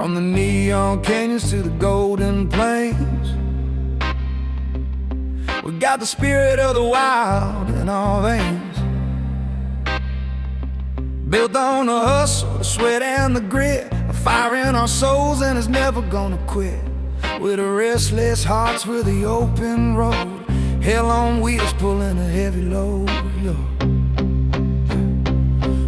From the neon canyons to the golden plains, we got the spirit of the wild in our veins. Built on the hustle, the sweat and the grit, a fire in our souls and it's never gonna quit. With the restless hearts, we're the open road, hell on wheels pulling a heavy load.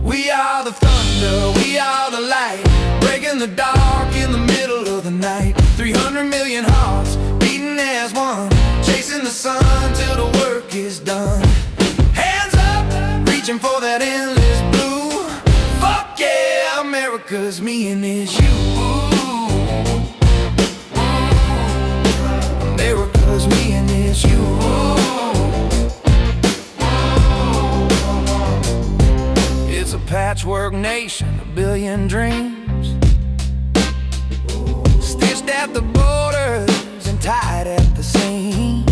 We are the thunder, we are the light, breaking the dark in the middle of the night. 300 million hearts beating as one, chasing the sun till the work is done. Hands up, reaching for that endless blue. Fuck yeah, America's me and it's you. America's me and it's you. It's a patchwork nation, a billion dreams, stitched at the borders and tied at the seams.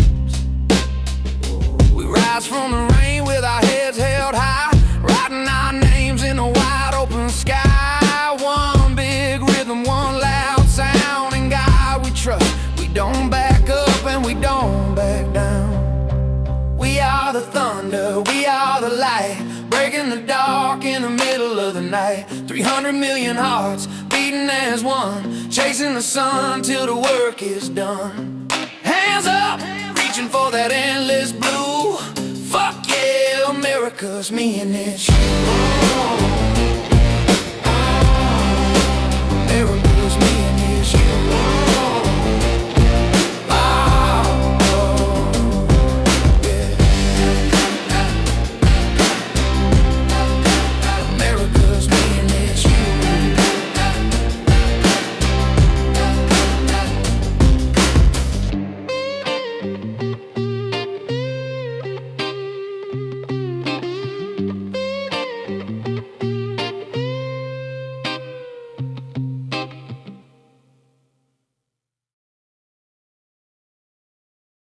We rise from the rain with our heads held high, writing our names in a wide open sky. One big rhythm, one loud sound, and God we trust. We don't back up and we don't back down. We are the thunder, we are the light, breaking the dark in the middle of the night. 300 million hearts beating as one, chasing the sun till the work is done. Hands up, reaching for that endless blue. Fuck yeah, America's me and it's you.